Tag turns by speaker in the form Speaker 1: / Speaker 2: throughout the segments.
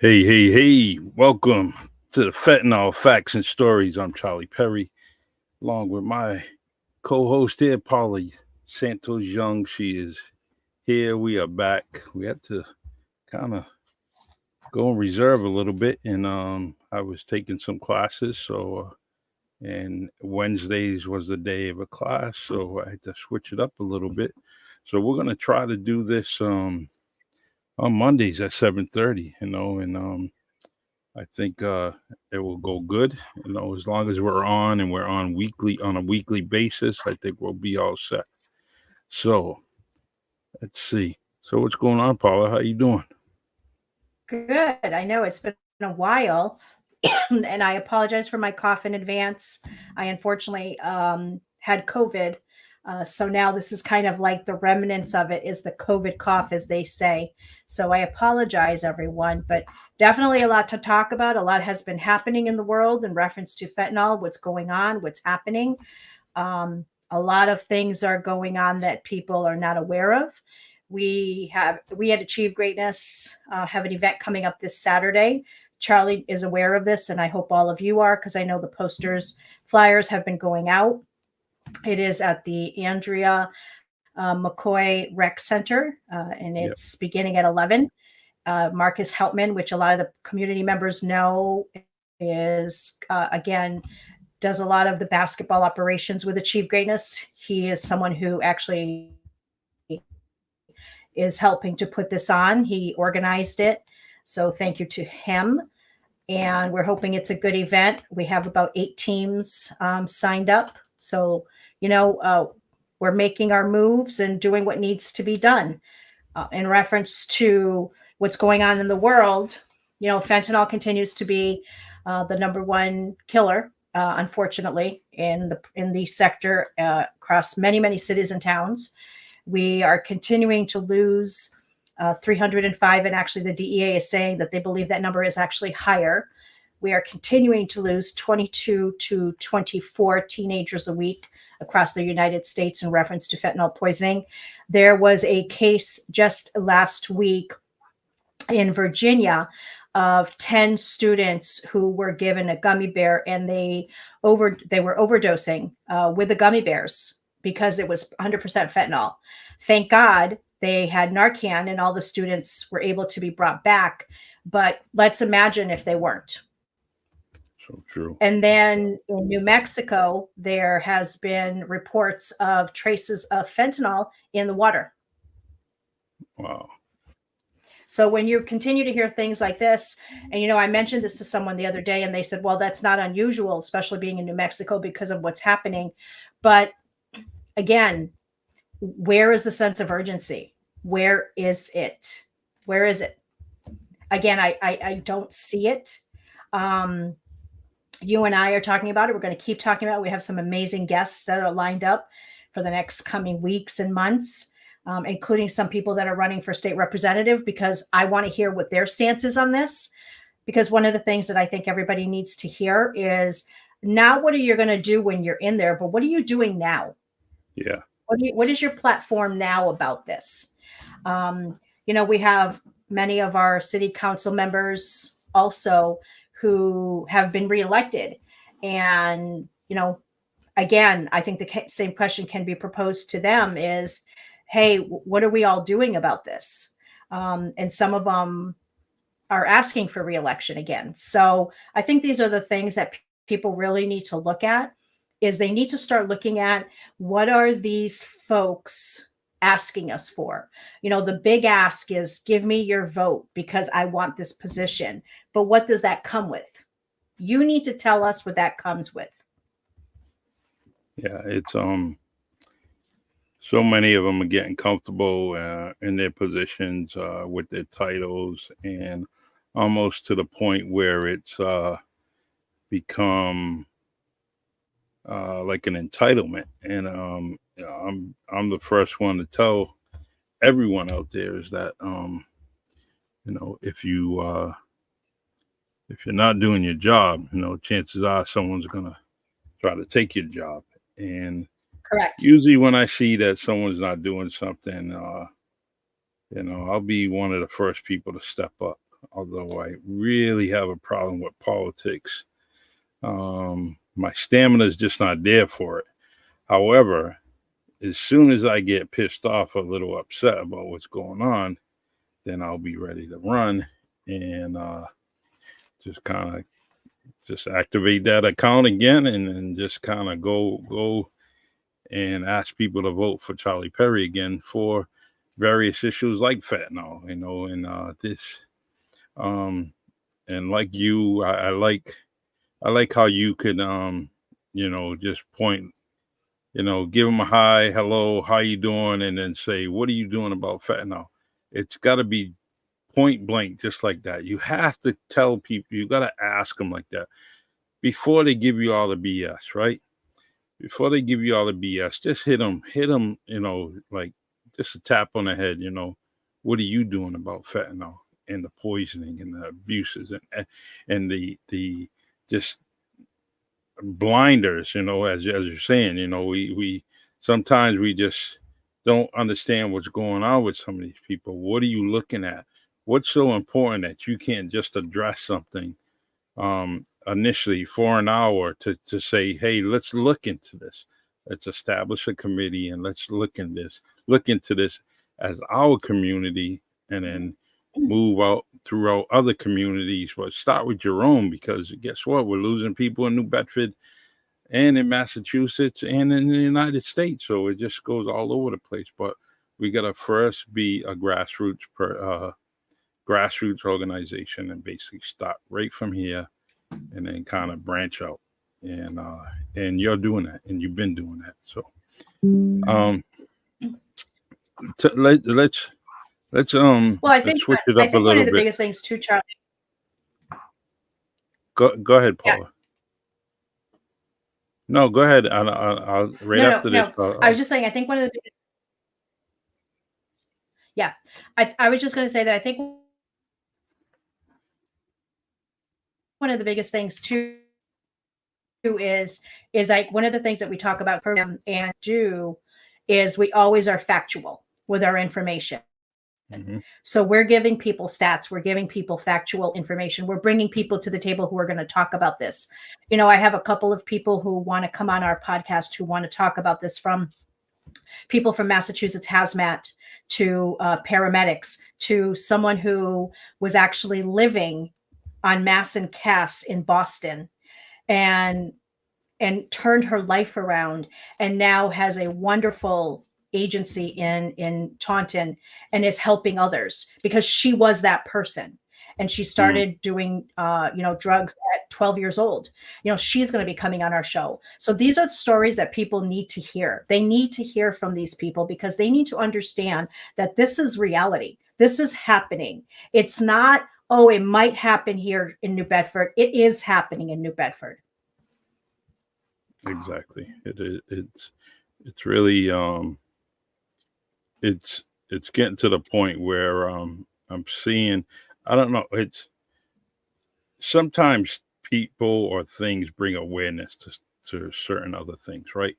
Speaker 1: Hey, hey, hey, welcome to the Fentanyl Facts and Stories. I'm Charlie Perry, along with my co host here, Polly Santos Young. She is here. We are back. We had to kind of go in reserve a little bit, and I was taking some classes. And Wednesdays was the day of a class, so I had to switch it up a little bit. So, we're going to try to do this on Mondays at 7:30, and I think it will go good. As long as we're on and we're on a weekly basis, I think we'll be all set. So let's see. So what's going on, Paula? How you doing?
Speaker 2: Good. I know it's been a while, and I apologize for my cough in advance. I unfortunately had COVID. So now this is kind of like the remnants of it is the COVID cough, as they say. So I apologize, everyone, but definitely a lot to talk about. A lot has been happening in the world in reference to fentanyl, what's going on, what's happening. A lot of things are going on that people are not aware of. We had Achieve Greatness have an event coming up this Saturday. Charlie is aware of this, and I hope all of you are because I know the posters, flyers have been going out. It is at the Andrea McCoy Rec Center, and
Speaker 1: Yep.
Speaker 2: it's beginning at 11. Marcus Heltman, which a lot of the community members know, is again does a lot of the basketball operations with Achieve Greatness. He is someone who actually is helping to put this on. He organized it. So thank you to him. And we're hoping it's a good event. We have about 8 teams signed up. So, you know, we're making our moves and doing what needs to be done. In reference to what's going on in the world, fentanyl continues to be the number one killer, unfortunately, in the sector across many cities and towns. We are continuing to lose 305, and actually the DEA is saying that they believe that number is actually higher. We are continuing to lose 22 to 24 teenagers a week across the United States in reference to fentanyl poisoning. There was a case just last week in Virginia of 10 students who were given a gummy bear, and they were overdosing with the gummy bears because it was 100% fentanyl. Thank God they had Narcan and all the students were able to be brought back. But let's imagine if they weren't.
Speaker 1: So true.
Speaker 2: And then in New Mexico, there has been reports of traces of fentanyl in the water.
Speaker 1: Wow.
Speaker 2: So when you continue to hear things like this, and I mentioned this to someone the other day, and they said, well, that's not unusual, especially being in New Mexico because of what's happening. But again, where is the sense of urgency? Where is it? Where is it? Again, I don't see it. You and I are talking about it. We're going to keep talking about it. We have some amazing guests that are lined up for the next coming weeks and months, including some people that are running for state representative, because I want to hear what their stance is on this. Because one of the things that I think everybody needs to hear is not what are you going to do when you're in there, but what are you doing now?
Speaker 1: Yeah.
Speaker 2: What is your platform now about this? We have many of our city council members also who have been reelected. And, again, I think the same question can be proposed to them is, hey, what are we all doing about this? And some of them are asking for reelection again. So I think these are the things that people really need to look at is they need to start looking at what are these folks asking us for. The big ask is give me your vote because I want this position. But what does that come with? You need to tell us what that comes with.
Speaker 1: Yeah. It's so many of them are getting comfortable in their positions with their titles, and almost to the point where it's become like an entitlement. And I'm the first one to tell everyone out there is that if you're not doing your job, chances are someone's gonna try to take your job. And
Speaker 2: Correct.
Speaker 1: usually when I see that someone's not doing something, I'll be one of the first people to step up. although I really have a problem with politics. My stamina is just not there for it. However, as soon as I get pissed off, a little upset about what's going on, then I'll be ready to run and just kind of just activate that account again, and just kind of go and ask people to vote for Charlie Perry again for various issues like fentanyl, and this, um, and like you, I like how you could, just point, give them a hi, hello, how you doing, and then say, what are you doing about fentanyl? It's got to be point blank, just like that. You have to tell people, you got to ask them like that before they give you all the BS, right? Before they give you all the BS, just hit them, like just a tap on the head, what are you doing about fentanyl and the poisoning and the abuses and the just blinders, as you're saying, we sometimes we just don't understand what's going on with some of these people. What are you looking at? What's so important that you can't just address something initially for an hour to say, hey, let's look into this. Let's establish a committee and let's look into this as our community, and then move out throughout other communities. But start with your own, because guess what? We're losing people in New Bedford and in Massachusetts and in the United States. So it just goes all over the place. But we got to first be a grassroots organization and basically start right from here, and then kind of branch out. And you're doing that, and you've been doing that. So um, let's
Speaker 2: Well,
Speaker 1: let's switch it
Speaker 2: I
Speaker 1: up a
Speaker 2: think one
Speaker 1: little
Speaker 2: of the
Speaker 1: bit.
Speaker 2: biggest things too, Charlie.
Speaker 1: Go ahead,
Speaker 2: Yeah.
Speaker 1: Paula. No, go ahead. I'll right
Speaker 2: No, no,
Speaker 1: after this.
Speaker 2: no. I was just saying. I think one of the biggest. Yeah. I was just going to say that I think one of the biggest things too is like one of the things that we talk about and do is we always are factual with our information.
Speaker 1: hmm
Speaker 2: So we're giving people stats, we're giving people factual information, we're bringing people to the table who are going to talk about this. I have a couple of people who want to come on our podcast who want to talk about this, from people from Massachusetts hazmat to paramedics to someone who was actually living on Mass and Cass in Boston, and turned her life around, and now has a wonderful agency in Taunton and is helping others because she was that person, and she
Speaker 1: mm
Speaker 2: started doing drugs at 12 years old. She's going to be coming on our show. So these are stories that people need to hear. They need to hear from these people because they need to understand that this is reality. This is happening. It's not, oh, it might happen here in New Bedford. It is happening in New Bedford.
Speaker 1: Exactly. It's really it's it's getting to the point where I'm seeing, I don't know, it's sometimes people or things bring awareness to certain other things, right?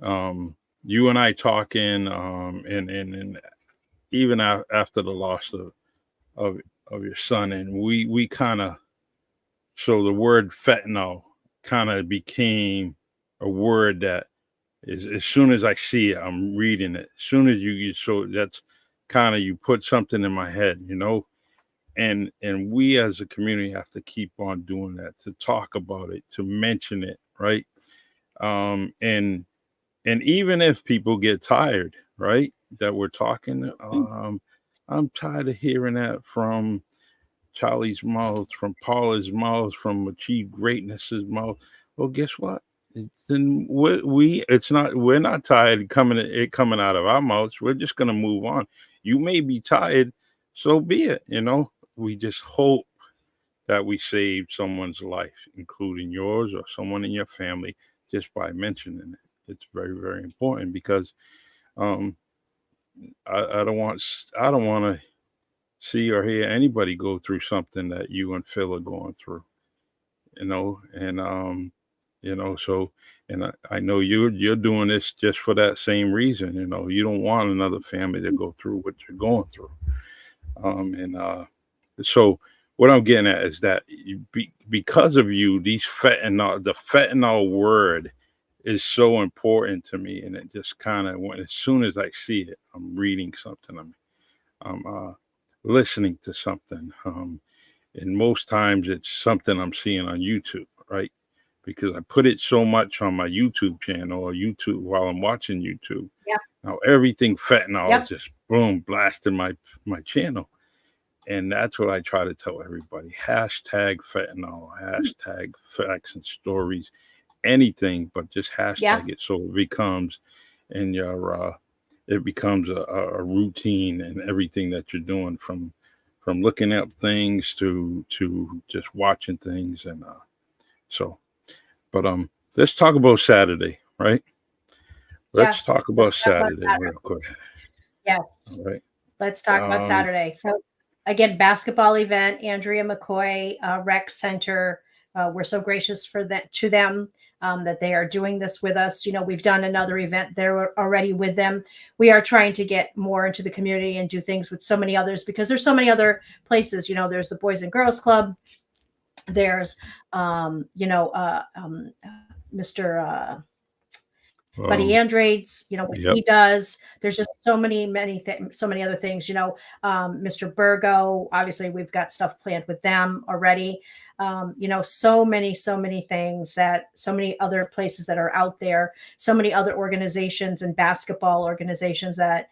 Speaker 1: You and I talking, and even after the loss of of your son, and we kind of, so the word fentanyl kind of became a word that is, as soon as I see it, I'm reading it. As soon as so that's kind of, you put something in my head, and we as a community have to keep on doing that, to talk about it, to mention it, right? And even if people get tired, right, that we're talking, I'm tired of hearing that from Charlie's mouth, from Paula's mouth, from Achieve Greatness's mouth. Well, guess what? Then it's not, we're not tired coming out of our mouths. We're just gonna move on. You may be tired, so be it. We just hope that we saved someone's life, including yours or someone in your family, just by mentioning it. It's very, very important because um, I don't want to see or hear anybody go through something that you and Phil are going through. And so, and I know you're doing this just for that same reason. You don't want another family to go through what you're going through. And So what I'm getting at is that because of you, the fentanyl word is so important to me, and it just kind of when as soon as I see it, I'm reading something, I'm listening to something, and most times it's something I'm seeing on YouTube, right? Because I put it so much on my YouTube channel or YouTube while I'm watching YouTube.
Speaker 2: Yeah.
Speaker 1: Now everything fentanyl is
Speaker 2: Yep.
Speaker 1: just boom blasting my channel, and that's what I try to tell everybody. Hashtag fentanyl, hashtag facts and stories, anything, but just
Speaker 2: Yeah.
Speaker 1: hashtag it so it becomes in your it becomes a routine in everything that you're doing from looking up things to just watching things and so but let's talk about Saturday, right?
Speaker 2: Yeah.
Speaker 1: Let's talk about
Speaker 2: Let's talk about
Speaker 1: Saturday
Speaker 2: Saturday.
Speaker 1: real quick.
Speaker 2: Yes.
Speaker 1: All right.
Speaker 2: Let's talk about
Speaker 1: Um
Speaker 2: Saturday. So, again, basketball event, Andrea McCoy Rec Center. We're so gracious for that to them that they are doing this with us. You know, we've done another event there already with them. We are trying to get more into the community and do things with so many others because there's so many other places. You know, there's the Boys and Girls Club. There's, Mr. Buddy
Speaker 1: um
Speaker 2: Andrade's, what
Speaker 1: yep.
Speaker 2: he does. There's just so so many other things. Mr. Burgo. Obviously, we've got stuff planned with them already. So many things that so many other places that are out there. So many other organizations and basketball organizations that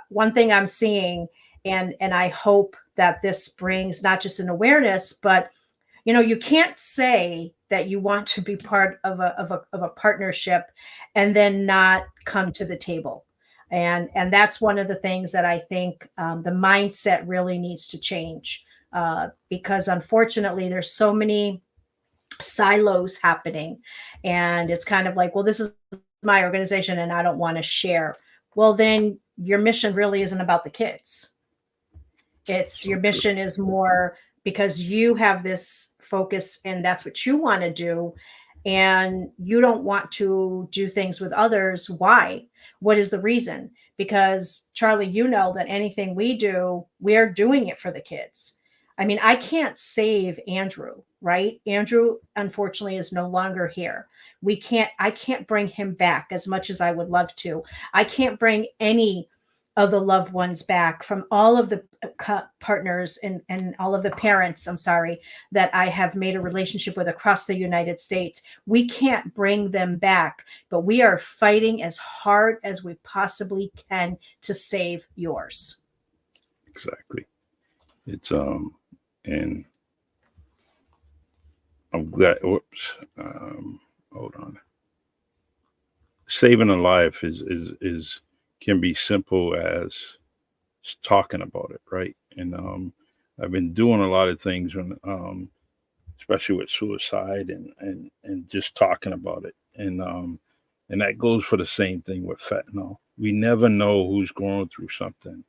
Speaker 2: one thing I'm seeing, and I hope that this brings not just an awareness, but you can't say that you want to be part of a partnership and then not come to the table. And that's one of the things that I think the mindset really needs to change, because unfortunately there's so many silos happening, and it's kind of like, well, this is my organization and I don't want to share. Well, then your mission really isn't about the kids. It's
Speaker 1: So
Speaker 2: your
Speaker 1: true.
Speaker 2: mission is more because you have this focus and that's what you want to do, and you don't want to do things with others. Why? What is the reason? Because Charlie, you know that anything we do, we're doing it for the kids. I mean, I can't save Andrew, right? Andrew unfortunately is no longer here. I can't bring him back as much as I would love to. I can't bring any of the loved ones back from all of the partners and all of the parents, I'm sorry, that I have made a relationship with across the United States. We can't bring them back, but we are fighting as hard as we possibly can to save yours.
Speaker 1: Exactly. It's and I'm glad. Whoops. Hold on. Saving a life is can be simple as talking about it, right? And I've been doing a lot of things when especially with suicide and just talking about it, and that goes for the same thing with fentanyl. We never know who's going through something.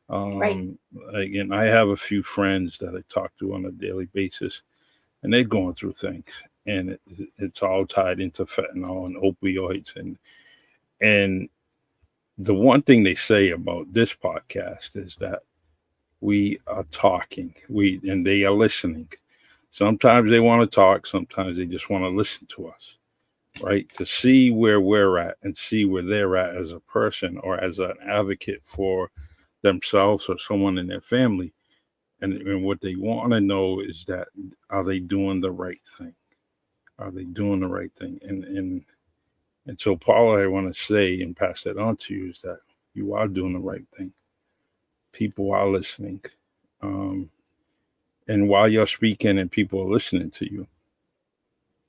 Speaker 2: Right.
Speaker 1: Um, Again, I have a few friends that I talk to on a daily basis, and they're going through things, and it's all tied into fentanyl and opioids, and the one thing they say about this podcast is that we are talking, we and they are listening. Sometimes they want to talk, sometimes they just want to listen to us, right? To see where we're at and see where they're at as a person or as an advocate for themselves or someone in their family. And what they want to know is that are they doing the right thing? Are they doing the right thing? And so, Paula, I want to say and pass that on to you is that you are doing the right thing. People are listening. Um, and while you're speaking and people are listening to you,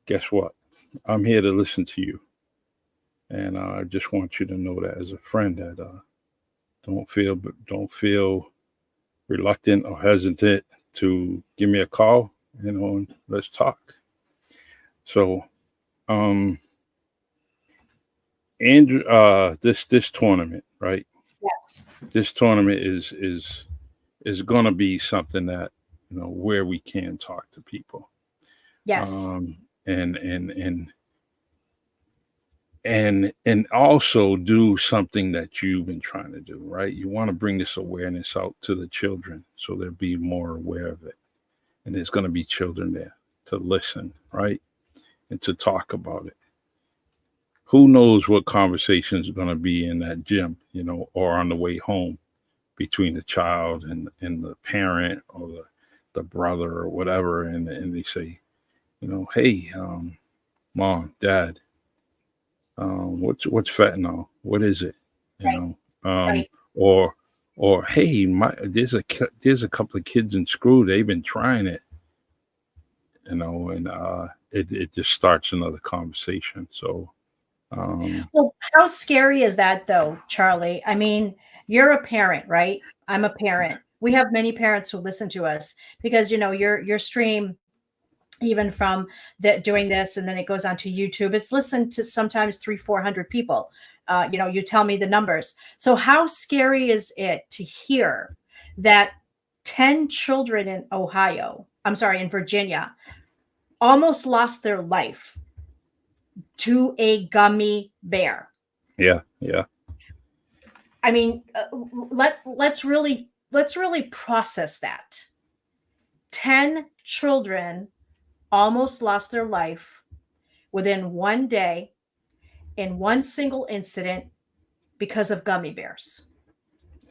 Speaker 1: guess what? I'm here to listen to you. And I just want you to know that as a friend that don't feel reluctant or hesitant to give me a call, and let's talk. So, um, Andrew, this tournament, right?
Speaker 2: Yes.
Speaker 1: This tournament is gonna be something that where we can talk to people,
Speaker 2: Yes.
Speaker 1: um, and and and and also do something that you've been trying to do, right? You want to bring this awareness out to the children so they'll be more aware of it. And there's going to be children there to listen, right? And to talk about it. Who knows what conversations are going to be in that gym, or on the way home between the child and the parent or the brother or whatever. And they say, hey, mom, dad, what's fentanyl? What is it? You
Speaker 2: Right.
Speaker 1: know, um,
Speaker 2: Right.
Speaker 1: or hey, there's a couple of kids in school. They've been trying it, and it just starts another conversation. So, um,
Speaker 2: Well, how scary is that though, Charlie? I mean, you're a parent, right? I'm a parent. We have many parents who listen to us because your stream, even from doing this, and then it goes onto YouTube, it's listened to sometimes 300-400 people. You tell me the numbers. So how scary is it to hear that 10 children in Ohio, I'm sorry, in Virginia, almost lost their life to a gummy bear?
Speaker 1: yeah, yeah,
Speaker 2: I mean, let's really process that. 10 children almost lost their life within one day in one single incident because of gummy bears.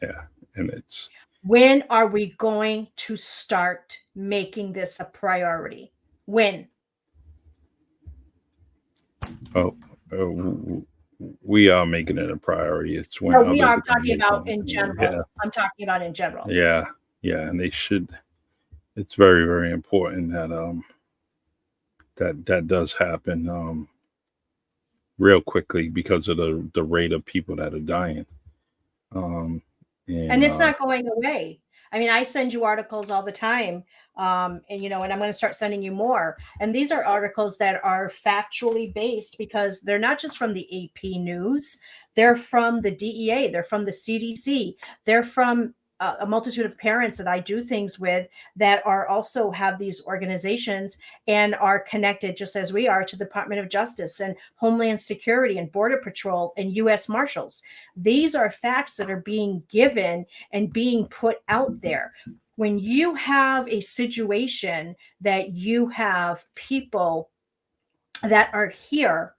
Speaker 1: yeah, and it's
Speaker 2: When are we going to start making this a priority? When?
Speaker 1: oh, we are making it a priority. It's when
Speaker 2: No, we
Speaker 1: others
Speaker 2: are
Speaker 1: are going to
Speaker 2: talking
Speaker 1: make
Speaker 2: about in
Speaker 1: it. Yeah,
Speaker 2: general. I'm talking about in general.
Speaker 1: yeah, yeah, and they should. It's very, very important that that does happen real quickly because of the rate of people that are dying. Um,
Speaker 2: And
Speaker 1: and
Speaker 2: it's not going away. I mean, I send you articles all the time, and I'm going to start sending you more. And these are articles that are factually based because they're not just from the AP News; they're from the DEA, they're from the CDC, they're from a multitude of parents that I do things with that are also have these organizations and are connected just as we are to the Department of Justice and Homeland Security and Border Patrol and U.S. Marshals. These are facts that are being given and being put out there. When you have a situation that you have people that are here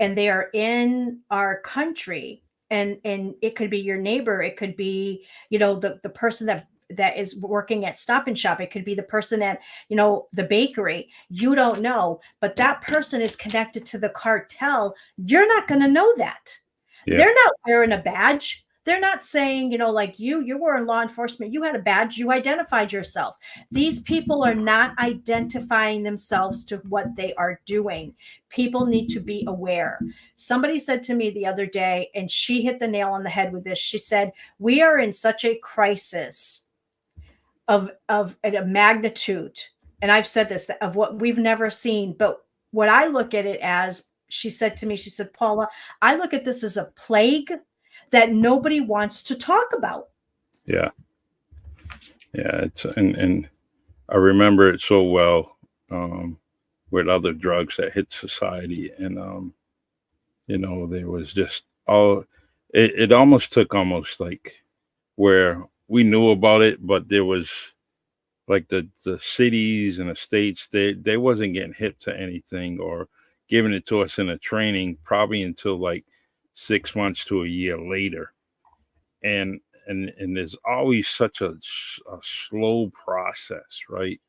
Speaker 2: and they are in our country, and it could be your neighbor, it could be the person that is working at Stop and Shop, it could be the person at the bakery, you don't know, but that person is connected to the cartel. You're not going to know that.
Speaker 1: yeah,
Speaker 2: They're not wearing a badge. They're not saying, like you were in law enforcement, you had a badge, you identified yourself. These people are not identifying themselves to what they are doing. People need to be aware. Somebody said to me the other day, and she hit the nail on the head with this. She said, we are in such a crisis of a magnitude, and I've said this, of what we've never seen. But what I look at it as, she said to me, she said, Paula, I look at this as a plague that nobody wants to talk about.
Speaker 1: yeah, yeah. It's and I remember it so well with other drugs that hit society, and there was just all. It almost took almost like where we knew about it, but there was like the cities and the states, they wasn't getting hip to anything or giving it to us in a training probably until like 6 months to a year later. And there's always such a slow process, right?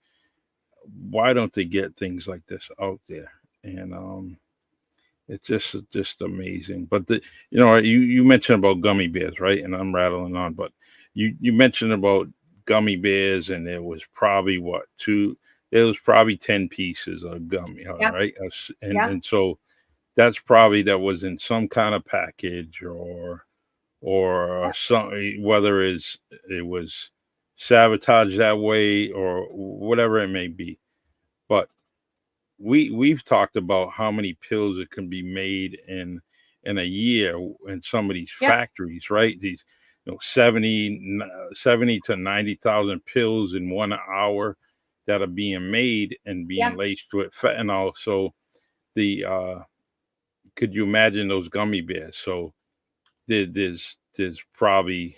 Speaker 1: Why don't they get things like this out there? And it's just amazing. But you mentioned about gummy bears, right? And I'm rattling on, but you mentioned about gummy bears, and there was probably what two? There was probably 10 pieces of gummy, all
Speaker 2: Yeah,
Speaker 1: right? And
Speaker 2: yeah,
Speaker 1: and so that's probably that was in some kind of package or some, whether it was sabotaged that way or whatever it may be. But we've talked about how many pills it can be made in a year in some of these
Speaker 2: yeah,
Speaker 1: factories, right? These 70 to 90,000 pills in 1 hour that are being made and being
Speaker 2: yeah,
Speaker 1: laced with fentanyl. So the could you imagine those gummy bears? So there's probably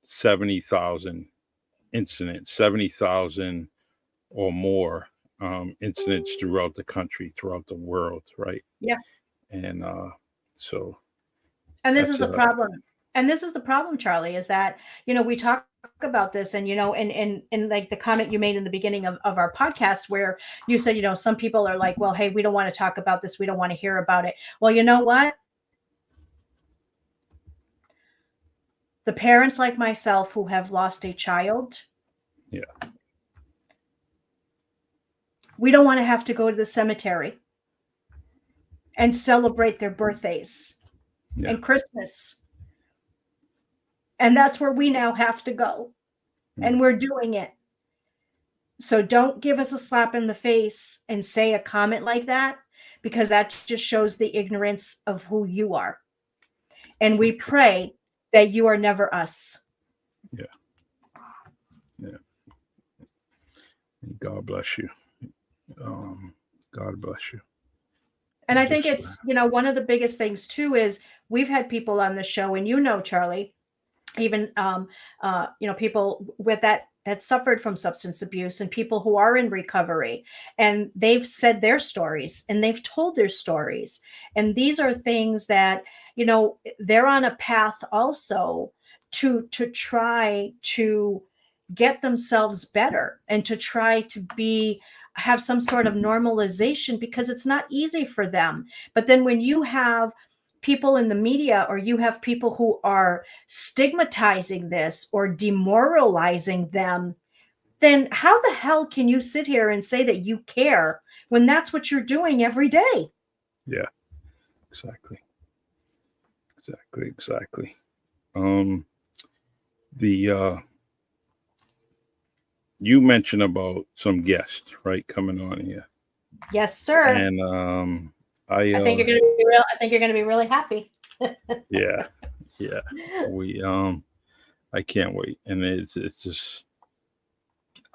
Speaker 1: 70,000 incidents, 70,000 or more incidents throughout the country, throughout the world, right?
Speaker 2: Yeah.
Speaker 1: And so
Speaker 2: And this is
Speaker 1: that's
Speaker 2: the problem. And this is the problem, Charlie, is that, we talk about this and, and like the comment you made in the beginning of our podcast where you said, some people are like, well, hey, we don't want to talk about this. We don't want to hear about it. Well, you know what? The parents like myself who have lost a child,
Speaker 1: yeah,
Speaker 2: we don't want to have to go to the cemetery and celebrate their birthdays
Speaker 1: yeah,
Speaker 2: and Christmas. And that's where we now have to go. And we're doing it. So don't give us a slap in the face and say a comment like that, because that just shows the ignorance of who you are. And we pray that you are never us.
Speaker 1: yeah, yeah. God bless you. God bless you.
Speaker 2: And I think it's, one of the biggest things too is we've had people on the show, and Charlie, even people with that suffered from substance abuse, and people who are in recovery, and they've said their stories and they've told their stories. And these are things that, they're on a path also to try to get themselves better and to try to have some sort of normalization, because it's not easy for them. But then when you have people in the media, or you have people who are stigmatizing this or demoralizing them, then how the hell can you sit here and say that you care when that's what you're doing every day?
Speaker 1: Yeah, exactly. The you mentioned about some guests, right, coming on here.
Speaker 2: Yes, sir.
Speaker 1: And
Speaker 2: I think you're gonna be real. I think you're gonna be really happy.
Speaker 1: yeah, we I can't wait. And it's just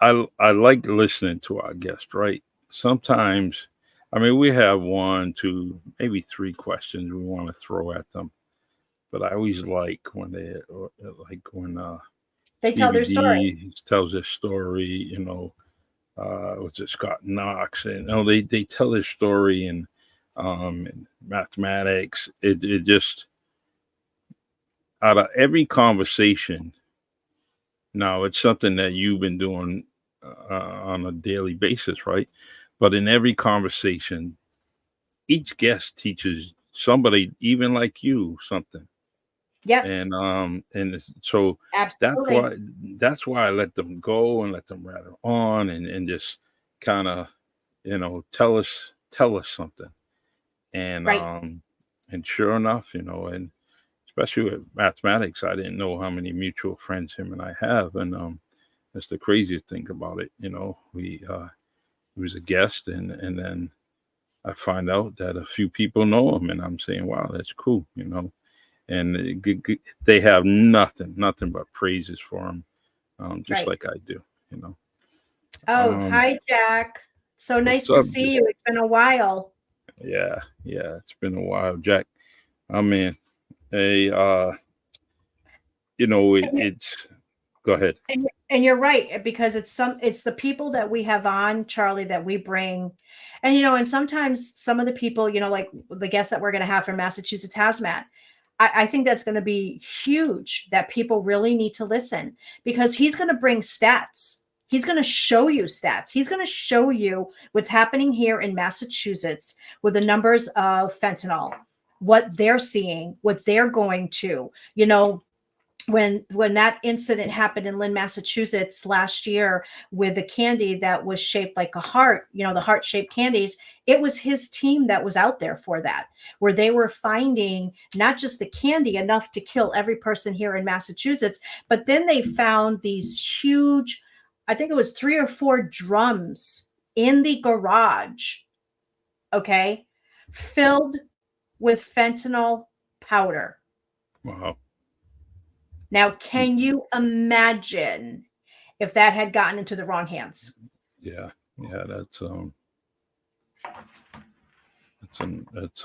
Speaker 1: I like listening to our guests, right? Sometimes, I mean, we have one, two, maybe three questions we want to throw at them, but I always like when
Speaker 2: They tell their story.
Speaker 1: DVD tells their story, was it Scott Knox? And they tell their story, and in mathematics. It just, out of every conversation, now it's something that you've been doing on a daily basis, right? But in every conversation, each guest teaches somebody, even like you, something.
Speaker 2: Yes,
Speaker 1: So
Speaker 2: absolutely.
Speaker 1: that's why I let them go and let them rattle on, and just kind of, tell us something. And
Speaker 2: Right.
Speaker 1: and sure enough, and especially with mathematics, I didn't know how many mutual friends him and I have. And that's the craziest thing about it. We he was a guest, and then I find out that a few people know him, and I'm saying, wow, that's cool. And they have nothing but praises for him, just
Speaker 2: Right.
Speaker 1: like I do. you know.
Speaker 2: Oh,
Speaker 1: Um,
Speaker 2: hi, Jack. So nice
Speaker 1: what's
Speaker 2: to
Speaker 1: up?
Speaker 2: see you. It's been a while.
Speaker 1: Yeah, it's been a while, Jack. I mean, hey, it's. Go ahead.
Speaker 2: And you're right, because it's the people that we have on, Charlie, that we bring. And and sometimes some of the people, like the guests that we're going to have from Massachusetts Hazmat, I think that's going to be huge, that people really need to listen, because he's going to bring stats. He's going to show you stats. He's going to show you what's happening here in Massachusetts with the numbers of fentanyl, what they're seeing, what they're going to, when that incident happened in Lynn, Massachusetts last year, with the candy that was shaped like a heart, the heart-shaped candies, it was his team that was out there for that, where they were finding not just the candy enough to kill every person here in Massachusetts, but then they found these huge, I think it was 3 or 4 drums in the garage, okay, filled with fentanyl powder.
Speaker 1: Wow.
Speaker 2: Now, can you imagine if that had gotten into the wrong hands?
Speaker 1: Yeah, that's it's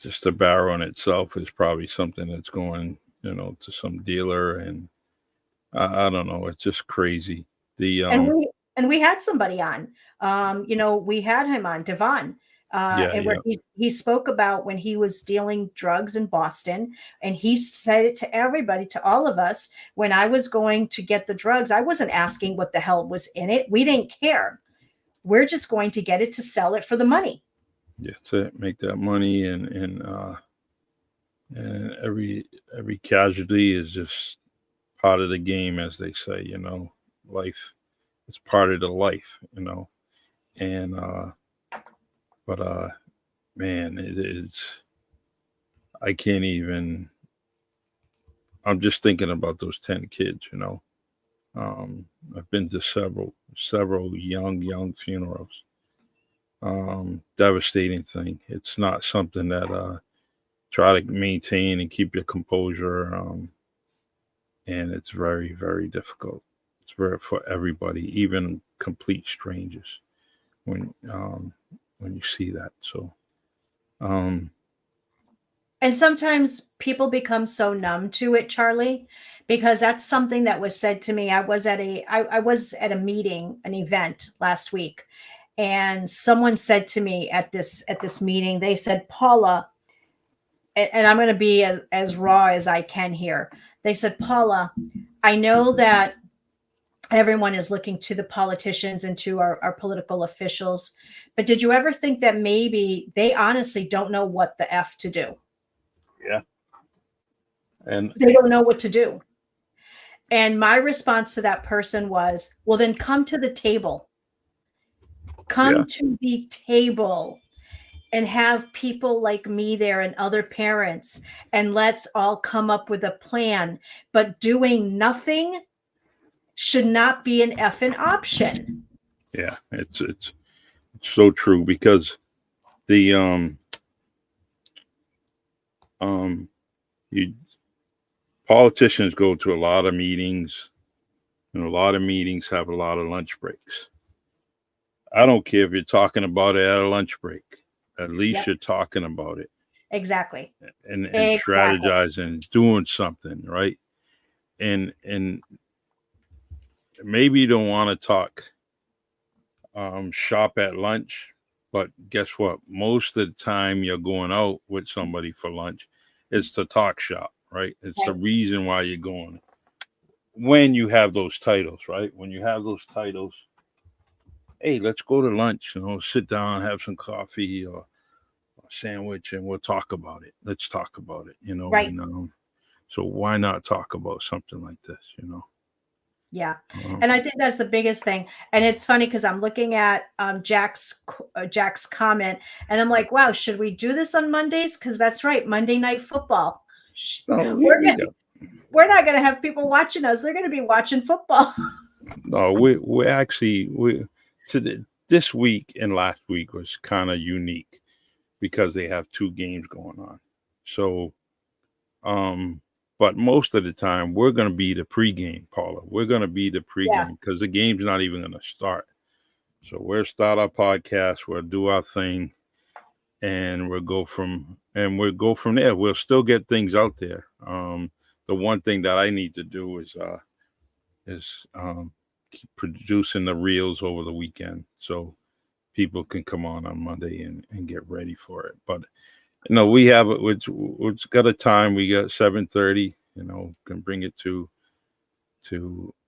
Speaker 1: just a barrel in itself is probably something that's going, to some dealer, and I don't know. It's just crazy. The
Speaker 2: And we had somebody on. We had him on, Devon.
Speaker 1: Yeah,
Speaker 2: And where
Speaker 1: yeah,
Speaker 2: he spoke about when he was dealing drugs in Boston, and he said it to everybody, to all of us. When I was going to get the drugs, I wasn't asking what the hell was in it. We didn't care. We're just going to get it to sell it for the money.
Speaker 1: yeah. To make that money, and every casualty is just part of the game, as they say. Life is part of the life. And but man, it is. I can't even. I'm just thinking about those 10 kids. I've been to several young funerals. Devastating thing. It's not something that try to maintain and keep your composure. And it's very, very difficult. It's very for everybody, even complete strangers, when um, when you see that. So um,
Speaker 2: And sometimes people become so numb to it, Charlie, because that's something that was said to me. I was at a meeting, an event last week, and someone said to me at this meeting, they said, Paula, and I'm going to be as raw as I can here. They said, Paula, I know that everyone is looking to the politicians and to our political officials, but did you ever think that maybe they honestly don't know what the F to do?
Speaker 1: yeah, and
Speaker 2: They don't know what to do. And my response to that person was, well, then come to the table.
Speaker 1: yeah,
Speaker 2: Come to the table and have people like me there and other parents, and let's all come up with a plan. But doing nothing should not be an effing option.
Speaker 1: yeah, it's so true because the um you politicians go to a lot of meetings, and a lot of meetings have a lot of lunch breaks. I don't care if you're talking about it at a lunch break. At least
Speaker 2: Yep,
Speaker 1: you're talking about it,
Speaker 2: exactly.
Speaker 1: and
Speaker 2: Exactly.
Speaker 1: strategizing, doing something, right? And maybe you don't want to talk shop at lunch, but guess what? Most of the time you're going out with somebody for lunch, it's to talk shop, right? It's the
Speaker 2: Right.
Speaker 1: reason why you're going. When you have those titles, right? When you have those titles, hey, let's go to lunch, sit down, have some coffee or a sandwich, and we'll talk about it. Let's talk about it,
Speaker 2: Right.
Speaker 1: and so why not talk about something like this?
Speaker 2: Yeah.
Speaker 1: Um,
Speaker 2: And I think that's the biggest thing. And it's funny because I'm looking at Jack's comment, and I'm like, wow, should we do this on Mondays? Because that's right, Monday Night Football.
Speaker 1: no, we,
Speaker 2: We're
Speaker 1: we got
Speaker 2: we're not going to have people watching us. They're going to be watching football.
Speaker 1: no, we actually this week and last week was kind of unique because they have two games going on. So, um, but most of the time we're going to be the pregame, Paula. We're going to be the
Speaker 2: Yeah.
Speaker 1: pregame because the game's not even going to start. So we'll start our podcast. We'll do our thing, and we'll go from there. We'll still get things out there. The one thing that I need to do is keep producing the reels over the weekend so people can come on Monday and get ready for it. But no, we have it. It's got a time. We got 7:30. Can bring it to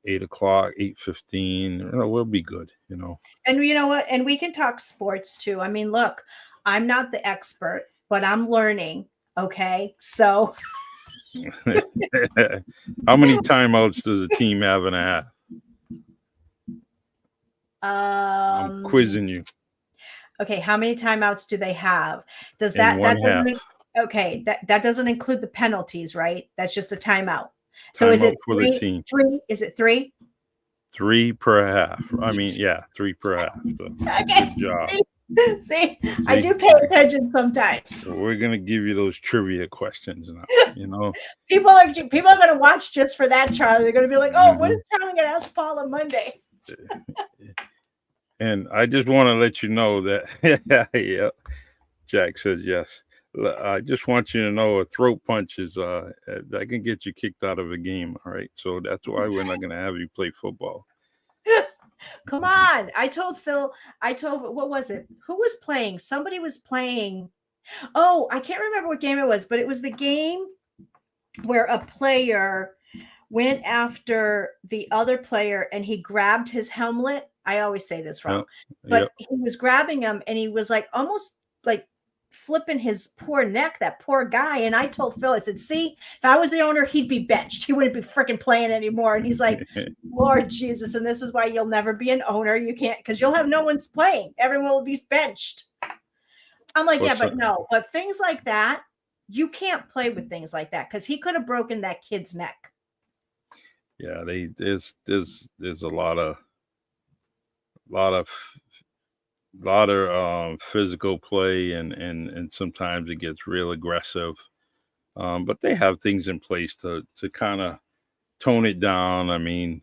Speaker 1: 8 o'clock, 8:15. We'll be good.
Speaker 2: And you know what? And we can talk sports too. I mean, look, I'm not the expert, but I'm learning. Okay. So,
Speaker 1: How many timeouts does a team have in a half? I'm
Speaker 2: um,
Speaker 1: quizzing you.
Speaker 2: okay. How many timeouts do they have? Does
Speaker 1: In
Speaker 2: that
Speaker 1: one half.
Speaker 2: doesn't, okay. That doesn't include the penalties, right? That's just a timeout. So is it
Speaker 1: Timeout for the
Speaker 2: three?
Speaker 1: team.
Speaker 2: Three? Is it three?
Speaker 1: Three per half. I mean, yeah, three per half. So
Speaker 2: Okay.
Speaker 1: good job.
Speaker 2: See, I
Speaker 1: See,
Speaker 2: do pay attention sometimes.
Speaker 1: so we're gonna give you those trivia questions now.
Speaker 2: People are going to watch just for that, Charlie. They're going to be like, "Oh, what is
Speaker 1: Mhm.
Speaker 2: Charlie going to ask Paul on Monday?"
Speaker 1: And I just want to let you know that yeah, Jack says yes. I just want you to know a throat punch is that can get you kicked out of a game. All right, so that's why we're not going to have you play football.
Speaker 2: Come on. I told Phil, what was it? Who was playing? Somebody was playing. Oh, I can't remember what game it was, but it was the game where a player went after the other player and he grabbed his helmet. I always say this
Speaker 1: Yeah,
Speaker 2: wrong,
Speaker 1: yep.
Speaker 2: but he was grabbing him and he was like almost like flipping his poor neck, that poor guy. And I told Phil, I said, see, if I was the owner, he'd be benched. He wouldn't be freaking playing anymore. And he's like, Lord Jesus. And this is why you'll never be an owner. You can't, because you'll have no one's playing. Everyone will be benched. I'm like,
Speaker 1: Well,
Speaker 2: yeah,
Speaker 1: so,
Speaker 2: but no, but things like that, you can't play with things like that because he could have broken that kid's neck.
Speaker 1: yeah, there's a lot of physical play, and sometimes it gets real aggressive. But they have things in place to kind of tone it down. I mean,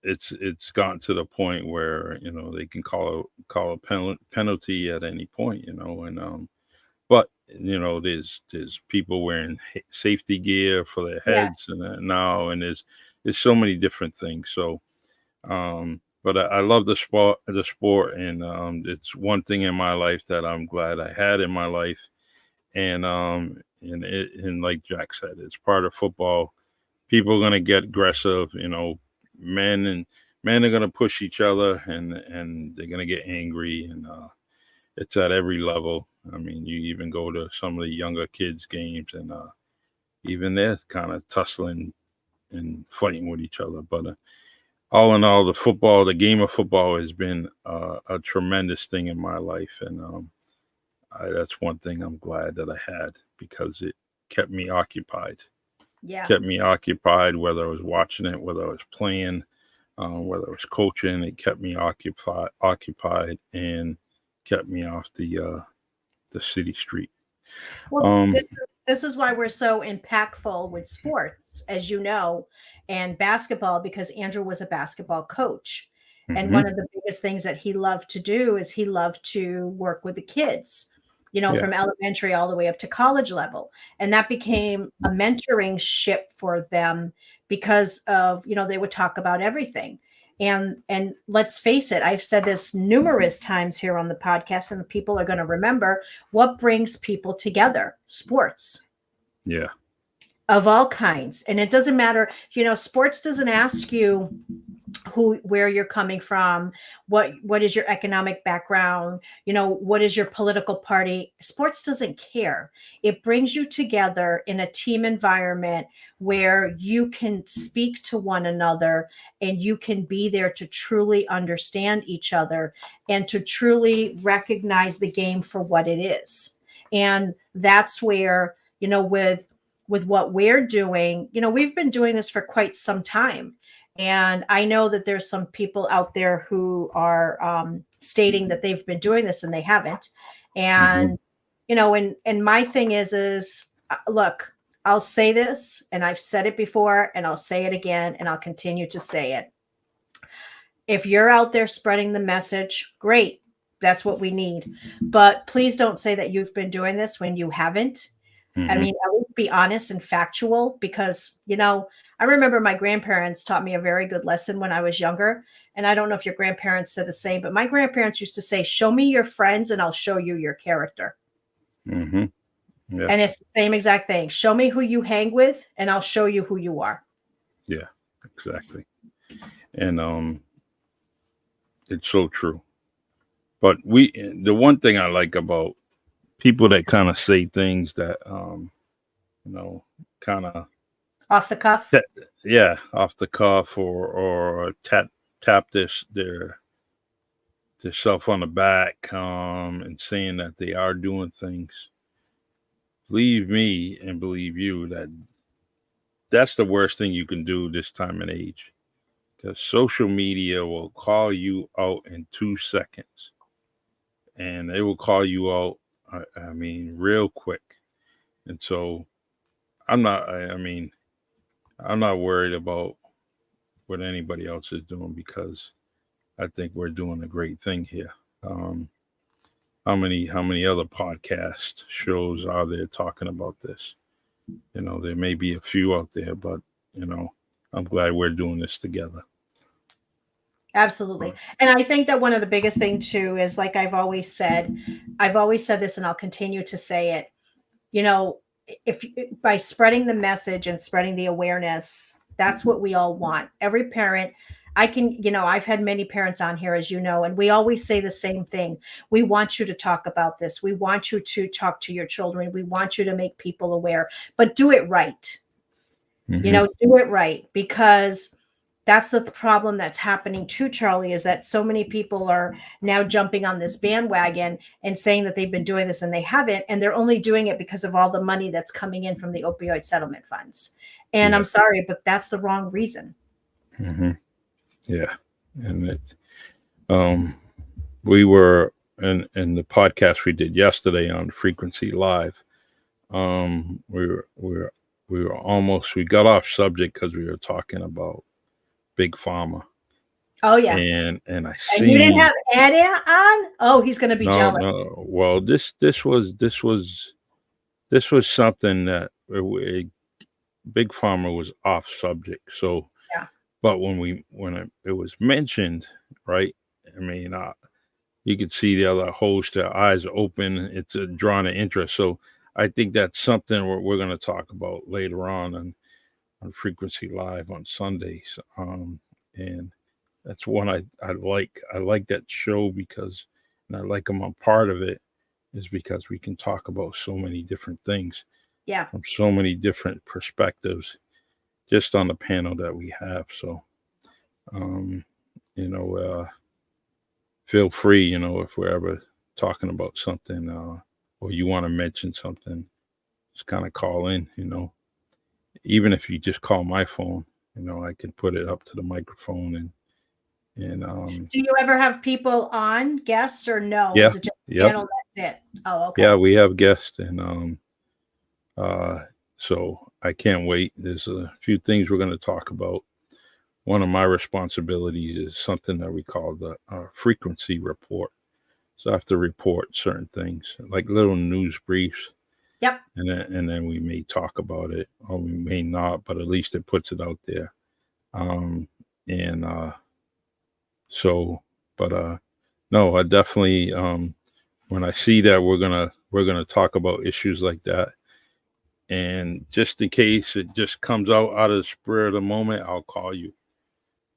Speaker 1: it's gotten to the point where they can call a penalty at any point. And but there's people wearing safety gear for their
Speaker 2: Yes.
Speaker 1: heads and now, and there's so many different things. So but I love the sport, and it's one thing in my life that I'm glad I had in my life. And like Jack said, it's part of football. People are gonna get aggressive. Men and men are gonna push each other, and they're gonna get angry, and it's at every level. I mean, you even go to some of the younger kids' games, and even they're kind of tussling and fighting with each other. But all in all, the game of football has been a tremendous thing in my life, and that's one thing I'm glad that I had, because it kept me occupied.
Speaker 2: Yeah.
Speaker 1: Kept me occupied, whether I was watching it, whether I was playing, whether I was coaching. It kept me occupied, and kept me off the city street.
Speaker 2: Well,
Speaker 1: Um,
Speaker 2: this is why we're so impactful with sports, as you know, and basketball, because Andrew was a basketball coach. And
Speaker 1: mhm,
Speaker 2: one of the biggest things that he loved to do is he loved to work with the kids,
Speaker 1: yeah,
Speaker 2: from elementary all the way up to college level. And that became a mentoring ship for them because of, they would talk about everything. And let's face it, I've said this numerous times here on the podcast, and people are going to remember what brings people together: sports
Speaker 1: yeah,
Speaker 2: of all kinds. And it doesn't matter, sports doesn't ask you where you're coming from, what is your economic background, what is your political party. Sports doesn't care. It brings you together in a team environment where you can speak to one another and you can be there to truly understand each other and to truly recognize the game for what it is. And that's where, with what we're doing, we've been doing this for quite some time. And I know that there's some people out there who are stating that they've been doing this and they haven't.
Speaker 1: hmm
Speaker 2: And and my thing is look, I'll say this, and I've said it before, and I'll say it again, and I'll continue to say it. If you're out there spreading the message, great. That's what we need. But please don't say that you've been doing this when you haven't. I
Speaker 1: hmm
Speaker 2: mean, at least be honest and factual, because, I remember my grandparents taught me a very good lesson when I was younger. And I don't know if your grandparents said the same, but my grandparents used to say, show me your friends and I'll show you your character.
Speaker 1: hmm yeah,
Speaker 2: And it's the same exact thing. Show me who you hang with and I'll show you who you are.
Speaker 1: yeah, exactly. And it's so true. But the one thing I like about people that kind of say things that you know kind of
Speaker 2: Off the cuff.
Speaker 1: yeah, off the cuff, or tap their self on the back, and saying that they are doing things. Believe me and believe you that that's the worst thing you can do this time and age, because social media will call you out in 2 seconds, and they will call you out. I mean, real quick. And so I mean, I'm not worried about what anybody else is doing, because I think we're doing a great thing here. Um, how many other podcast shows are there talking about this? There may be a few out there, but you know, I'm glad we're doing this together.
Speaker 2: Absolutely. And I think that one of the biggest thing too is, like I've always said this and I'll continue to say it. You know, if by spreading the message and spreading the awareness, that's what we all want. Every parent, I've had many parents on here, as you know, and we always say the same thing. We want you to talk about this. We want you to talk to your children. We want you to make people aware, but do it right.
Speaker 1: Hmm.
Speaker 2: Do it right, because that's the problem that's happening too, Charlie, is that so many people are now jumping on this bandwagon and saying that they've been doing this and they haven't, and they're only doing it because of all the money that's coming in from the opioid settlement funds. And I'm
Speaker 1: Yeah.
Speaker 2: sorry, but that's the wrong reason.
Speaker 1: Hmm. Yeah. And um, we were in the podcast we did yesterday on Frequency Live. We were almost, we got off subject because we were talking about Big Pharma,
Speaker 2: Oh yeah.
Speaker 1: and I
Speaker 2: And you didn't
Speaker 1: seen.
Speaker 2: have Ed on? Oh, he's gonna be
Speaker 1: No,
Speaker 2: jealous.
Speaker 1: no. Well, this was something that Big Pharma was off subject. So,
Speaker 2: Yeah.
Speaker 1: but when it was mentioned, right? I mean, you could see the other host, their eyes open. It's a drawn an interest. So I think that's something we're going to talk about later on Frequency Live on Sundays. And that's one I like. I like that show because, and I like them. I'm part of it is because we can talk about so many different things
Speaker 2: Yeah.
Speaker 1: from so many different perspectives just on the panel that we have. So, um, you know, feel free, if we're ever talking about something, or you want to mention something, just kind of call in, even if you just call my phone, I can put it up to the microphone and
Speaker 2: Do you ever have people on, guests, or no?
Speaker 1: yeah,
Speaker 2: Is it just
Speaker 1: yep,
Speaker 2: panel? That's it. Oh,
Speaker 1: yeah,
Speaker 2: okay.
Speaker 1: we have guests and uh, so I can't wait. There's a few things we're going to talk about. One of my responsibilities is something that we call the frequency report. So I have to report certain things, like little news briefs,
Speaker 2: Yep.
Speaker 1: and then we may talk about it, or we may not, but at least it puts it out there. Um, and so, but no, I definitely when I see that we're gonna talk about issues like that, and just in case it just comes out of the spur of the moment, I'll call you.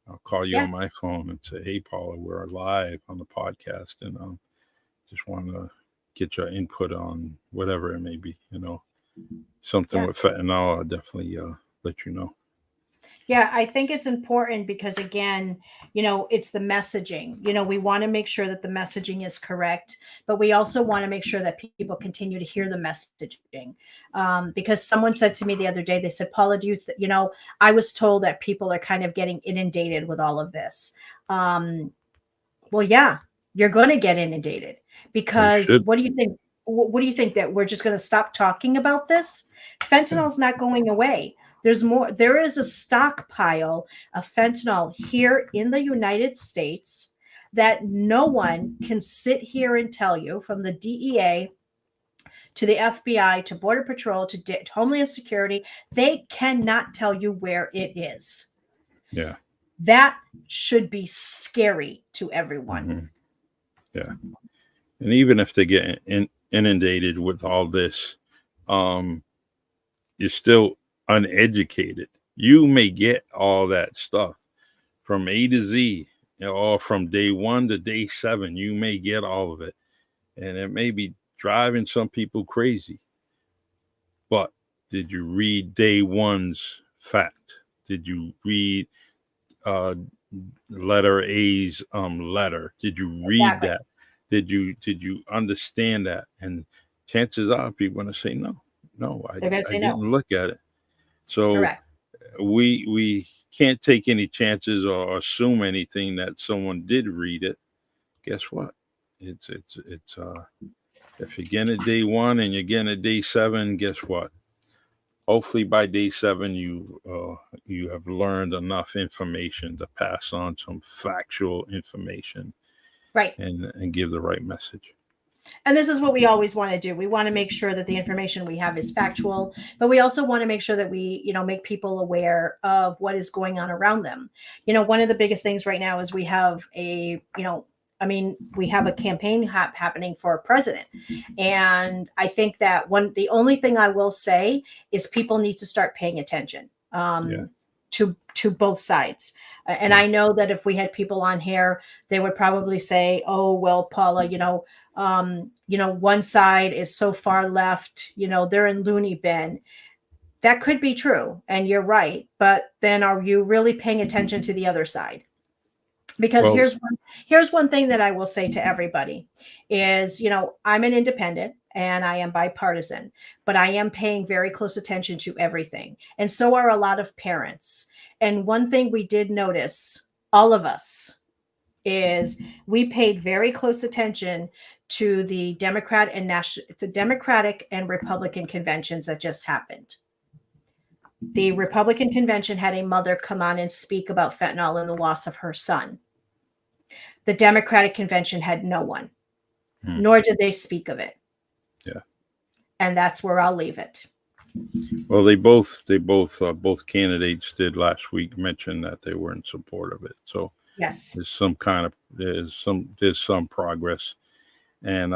Speaker 1: I'll call you
Speaker 2: Yeah.
Speaker 1: on my phone and say, "Hey, Paula, we're live on the podcast, and just want to get your input on whatever it may be. Something
Speaker 2: Yeah.
Speaker 1: with fentanyl, I'll definitely let you know."
Speaker 2: Yeah, I think it's important because, again, it's the messaging. We want to make sure that the messaging is correct, but we also want to make sure that people continue to hear the messaging. Because someone said to me the other day, they said, Paula, do I was told that people are kind of getting inundated with all of this. Um, well, yeah, you're going to get inundated,
Speaker 1: We
Speaker 2: because
Speaker 1: should.
Speaker 2: what do you think? What do you think, that we're just going to stop talking about this?
Speaker 1: Yeah.
Speaker 2: Fentanyl's not going away. There's more. There is a stockpile of fentanyl here in the United States that no one can sit here and tell you, from the DEA to the FBI to Border Patrol to Homeland Security. They cannot tell you where it is.
Speaker 1: Yeah.
Speaker 2: That should be scary to everyone.
Speaker 1: Hmm. Yeah. And even if they get inundated with all this, um, you're still uneducated. You may get all that stuff from A to Z, or from day one to day seven. You may get all of it, and it may be driving some people crazy. But did you read day one's fact? Did you read uh, letter A's letter? Did you read
Speaker 2: Exactly.
Speaker 1: that? Did you understand that? And chances are people are going to say no, no,
Speaker 2: They're going to
Speaker 1: I
Speaker 2: say no.
Speaker 1: didn't look at it. So
Speaker 2: Correct.
Speaker 1: we can't take any chances or assume anything that someone did read it. Guess what? It's if you're getting it day one and you're getting it day seven, guess what? Hopefully by day seven you have learned enough information to pass on some factual information
Speaker 2: Right.
Speaker 1: and give the right message.
Speaker 2: And this is what we always want to do. We want to make sure that the information we have is factual, but we also want to make sure that we, make people aware of what is going on around them. One of the biggest things right now is we have we have a campaign happening for president. And I think that the only thing I will say is people need to start paying attention
Speaker 1: Yeah.
Speaker 2: to both sides. And
Speaker 1: Yeah.
Speaker 2: I know that if we had people on here, they would probably say, oh, well, Paula, one side is so far left, they're in loony bin. That could be true. And you're right. But then are you really paying attention to the other side? Because
Speaker 1: Well,
Speaker 2: here's one thing that I will say to everybody is, I'm an independent and I am bipartisan, but I am paying very close attention to everything. And so are a lot of parents. And one thing we did notice, all of us, is we paid very close attention to the Democratic and Republican conventions that just happened. The Republican convention had a mother come on and speak about fentanyl and the loss of her son. The Democratic convention had no one, nor did they speak of it.
Speaker 1: Yeah.
Speaker 2: And that's where I'll leave it.
Speaker 1: Well, both candidates did last week mention that they were in support of it. So
Speaker 2: Yes.
Speaker 1: there's some progress, and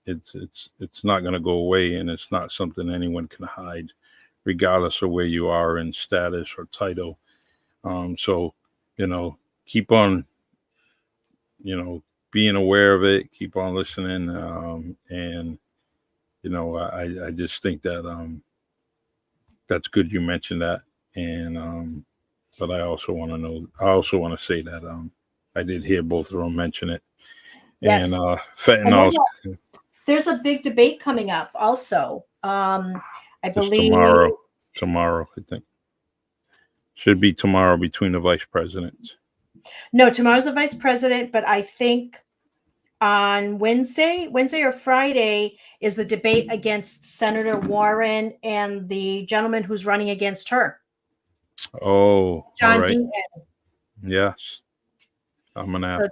Speaker 1: it's not going to go away, and it's not something anyone can hide, regardless of where you are in status or title. So keep on being aware of it, keep on listening, and I just think that that's good you mentioned that, and but I also want to say that I did hear both of them mention it.
Speaker 2: Yes.
Speaker 1: And fentanyl.
Speaker 2: There's a big debate coming up also. I believe
Speaker 1: tomorrow, I think. Should be tomorrow between the vice presidents.
Speaker 2: No, tomorrow's the vice president, but I think on Wednesday or Friday is the debate against Senator Warren and the gentleman who's running against her.
Speaker 1: Oh,
Speaker 2: John
Speaker 1: all right.
Speaker 2: Deaton.
Speaker 1: Yes. I'm gonna have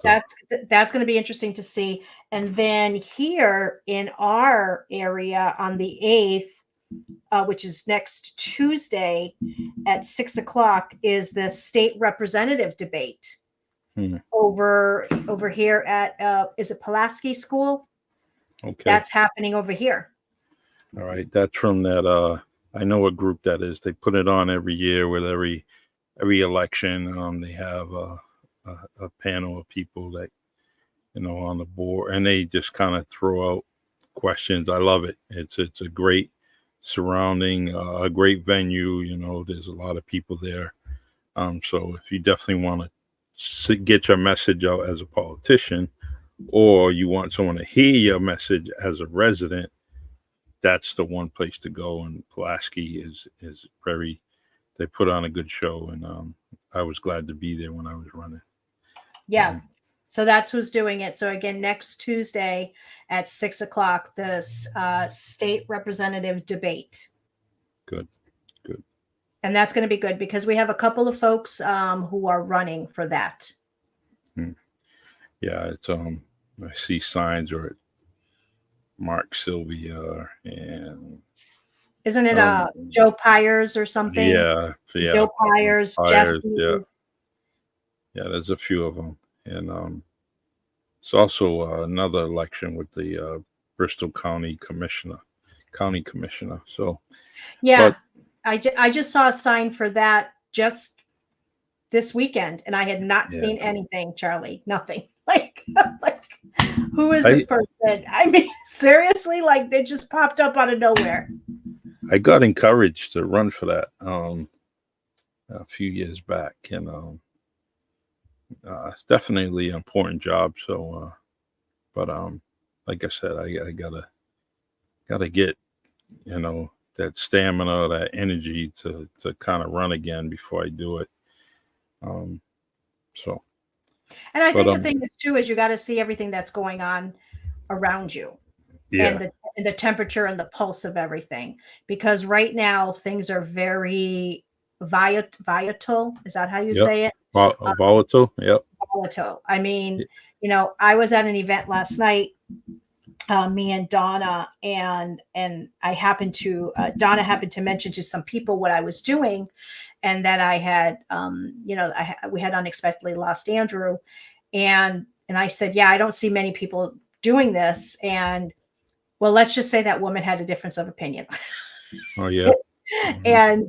Speaker 2: that's going to be interesting to see. And then here in our area on the 8th, which is next Tuesday at 6:00, is the state representative debate over here at is it Pulaski School?
Speaker 1: Okay.
Speaker 2: That's happening over here.
Speaker 1: All right. That's from that. I know what group that is. They put it on every year with every election. They have a panel of people that on the board, and they just kind of throw out questions. I love it. It's a great surrounding, a great venue. There's a lot of people there. So if you definitely want to get your message out as a politician, or you want someone to hear your message as a resident, that's the one place to go. And Pulaski is very. They put on a good show, and I was glad to be there when I was running.
Speaker 2: Yeah. So that's who's doing it. So again, next Tuesday at 6:00, this state representative debate.
Speaker 1: Good.
Speaker 2: And that's going to be good because we have a couple of folks who are running for that.
Speaker 1: Yeah, it's I see signs or Mark Sylvia and
Speaker 2: isn't it Joe Pyers or something?
Speaker 1: Yeah.
Speaker 2: Joe Pyers, Jesse.
Speaker 1: Yeah, there's a few of them, and it's also another election with the Bristol County Commissioner. So
Speaker 2: yeah, I just saw a sign for that just this weekend, and I had not seen anything, Charlie. Nothing. Like who is this person? I mean, seriously, like they just popped up out of nowhere.
Speaker 1: I got encouraged to run for that a few years back, and it's definitely an important job. So, but like I said, I gotta get that stamina, that energy to kind of run again before I do it. So.
Speaker 2: And I think the thing is too is you got to see everything that's going on around you, and the temperature and the pulse of everything. Because right now things are very volatile. Is that how you say it?
Speaker 1: Volatile. Yep.
Speaker 2: Volatile. I mean, I was at an event last night, me and Donna, and I happened to Donna happened to mention to some people what I was doing, and that I had, we had unexpectedly lost Andrew, and I said, yeah, I don't see many people doing this, and well, let's just say that woman had a difference of opinion.
Speaker 1: Oh yeah. Mhm.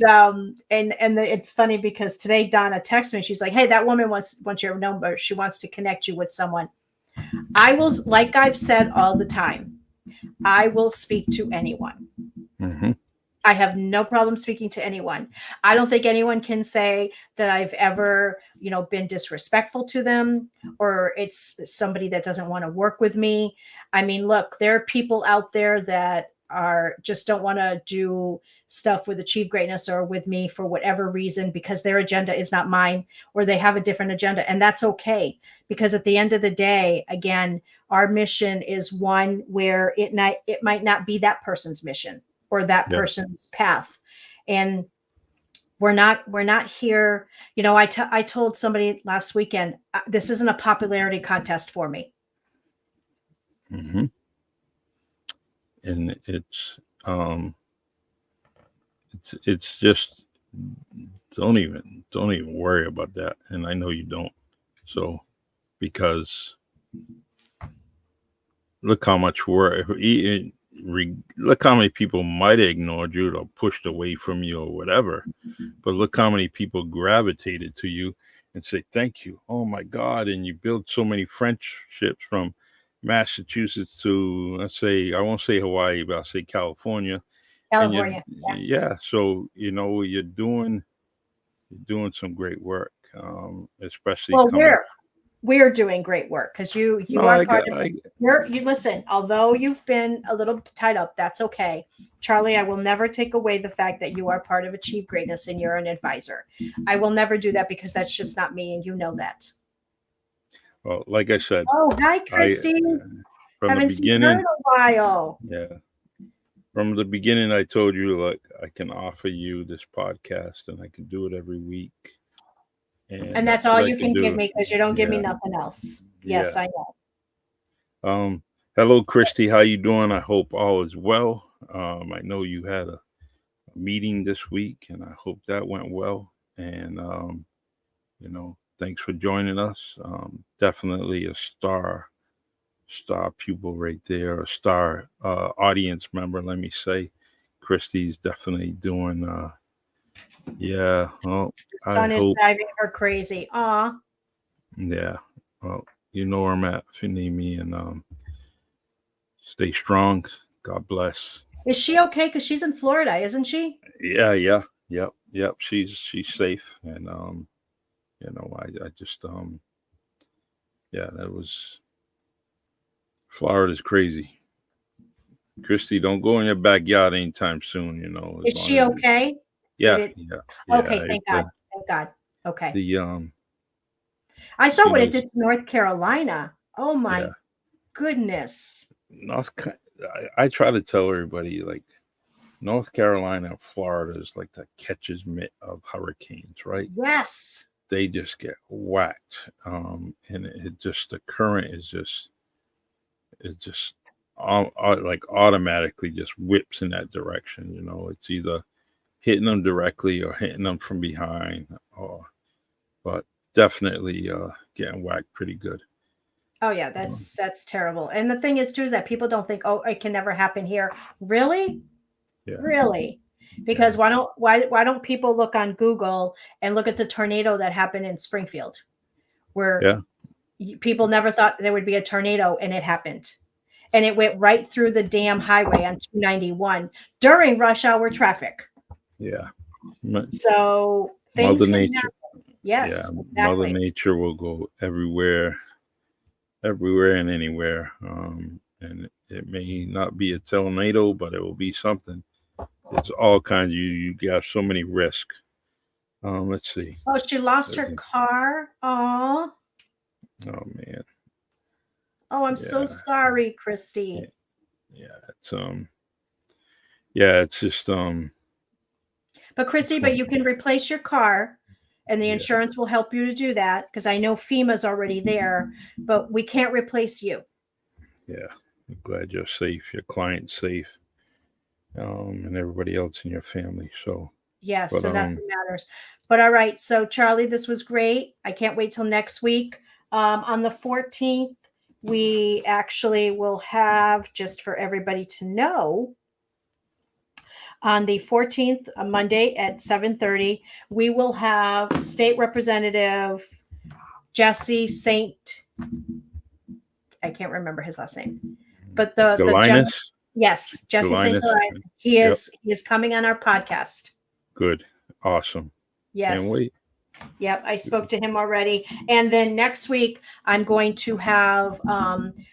Speaker 2: And it's funny because today Donna texted me. She's like, "Hey, that woman wants your number. She wants to connect you with someone." I will, like I've said all the time, I will speak to anyone.
Speaker 1: Mhm.
Speaker 2: I have no problem speaking to anyone. I don't think anyone can say that I've ever, been disrespectful to them, or it's somebody that doesn't want to work with me. I mean, look, there are people out there that are just don't want to do stuff with Achieve Greatness or with me for whatever reason because their agenda is not mine, or they have a different agenda, and that's okay, because at the end of the day, again, our mission is one where it might not be that person's mission or that
Speaker 1: Yeah.
Speaker 2: person's path. And we're not here. I told somebody last weekend, this isn't a popularity contest for me.
Speaker 1: Mhm. And um it's just don't even worry about that. And I know you don't. So because look how much work look how many people might have ignored you or pushed away from you or whatever, but look how many people gravitated to you and say thank you, oh my god, and you build so many friendships from Massachusetts to, let's say, I won't say Hawaii, but I'll say California. And you,
Speaker 2: California.
Speaker 1: yeah, so you're doing some great work, especially
Speaker 2: Well,
Speaker 1: coming.
Speaker 2: we're doing great work because you
Speaker 1: No,
Speaker 2: are
Speaker 1: I
Speaker 2: part
Speaker 1: got
Speaker 2: of
Speaker 1: I
Speaker 2: you listen, although you've been a little tied up, that's okay. Charlie, I will never take away the fact that you are part of Achieve Greatness and you're an advisor. I will never do that because that's just not me, and you know that.
Speaker 1: well, like I said,
Speaker 2: Oh, hi,
Speaker 1: I
Speaker 2: Christy.
Speaker 1: from the
Speaker 2: Haven't seen her in
Speaker 1: beginning,
Speaker 2: a while.
Speaker 1: yeah, from the beginning, I told you, like, I can offer you this podcast and I can do it every week. And
Speaker 2: And that's
Speaker 1: that's
Speaker 2: all
Speaker 1: what I
Speaker 2: you
Speaker 1: can
Speaker 2: can give
Speaker 1: do.
Speaker 2: me because you don't give me
Speaker 1: Yeah.
Speaker 2: nothing else. Yes,
Speaker 1: Yeah.
Speaker 2: I know.
Speaker 1: Hello, Christy. How you doing? I hope all is well. I know you had a meeting this week and I hope that went well. And, thanks for joining us. Definitely a star pupil right there, a star audience member, let me say. Christy's definitely doing, yeah. Well,
Speaker 2: The
Speaker 1: I
Speaker 2: sun is
Speaker 1: hope,
Speaker 2: driving her crazy. Aw.
Speaker 1: yeah. Well, you know where I'm at if you need me, and stay strong. God bless.
Speaker 2: Is she okay? Because she's in Florida, isn't she?
Speaker 1: Yeah, yeah, yep, yep. She's safe, and I just yeah, that was Florida's crazy. Christy, don't go in your backyard anytime soon. As
Speaker 2: Is
Speaker 1: long
Speaker 2: she
Speaker 1: as
Speaker 2: okay? Did
Speaker 1: yeah,
Speaker 2: it?
Speaker 1: yeah,
Speaker 2: Okay,
Speaker 1: yeah.
Speaker 2: thank God. Thank God. Okay.
Speaker 1: The
Speaker 2: I saw
Speaker 1: she
Speaker 2: what it
Speaker 1: was
Speaker 2: did to North Carolina. Oh
Speaker 1: yeah.
Speaker 2: my goodness.
Speaker 1: I try to tell everybody, like, North Carolina and Florida is like the catcher's mitt of hurricanes, right?
Speaker 2: Yes.
Speaker 1: They just get whacked, and it just the current is just like automatically just whips in that direction. It's either hitting them directly or hitting them from behind, or but definitely getting whacked pretty good.
Speaker 2: Oh yeah,
Speaker 1: Um,
Speaker 2: that's terrible. And the thing is too is that people don't think, oh, it can never happen here. Really?
Speaker 1: yeah,
Speaker 2: Really? Because
Speaker 1: yeah,
Speaker 2: why don't people look on Google and look at the tornado that happened in Springfield, where
Speaker 1: yeah,
Speaker 2: people never thought there would be a tornado, and it happened. And it went right through the damn highway on 291 during rush hour traffic.
Speaker 1: yeah.
Speaker 2: So things
Speaker 1: Mother
Speaker 2: can
Speaker 1: Nature,
Speaker 2: happen.
Speaker 1: yeah,
Speaker 2: Yes,
Speaker 1: Mother
Speaker 2: exactly.
Speaker 1: Nature will go everywhere and anywhere. And it may not be a tornado, but it will be something. It's all kinds. You got so many risks. Let's see.
Speaker 2: Oh, she lost her car. Oh,
Speaker 1: Oh man,
Speaker 2: oh, I'm so
Speaker 1: yeah,
Speaker 2: sorry,
Speaker 1: yeah,
Speaker 2: Christy.
Speaker 1: yeah. Yeah, it's just
Speaker 2: But
Speaker 1: it's
Speaker 2: Christy, but
Speaker 1: one.
Speaker 2: you can replace your car, and the
Speaker 1: Yeah,
Speaker 2: insurance will help you to do that because I know FEMA's already there, but we can't replace you.
Speaker 1: yeah, I'm glad you're safe, your client's safe, and everybody else in your family. So,
Speaker 2: Yes,
Speaker 1: but
Speaker 2: and that's what matters. But all right, so Charlie, this was great. I can't wait till next week. On the 14th, we actually will have, just for everybody to know, on the 14th, a Monday at 7:30, we will have State Representative Jesse Saint. I can't remember his last name, but the
Speaker 1: Galinas,
Speaker 2: gentleman, yes, Jesse Saint.
Speaker 1: Galinas.
Speaker 2: He
Speaker 1: Yep.
Speaker 2: is coming on our podcast.
Speaker 1: Good. Awesome. Can't
Speaker 2: Yes.
Speaker 1: wait.
Speaker 2: Yep, I spoke to him already. And then next week, I'm going to have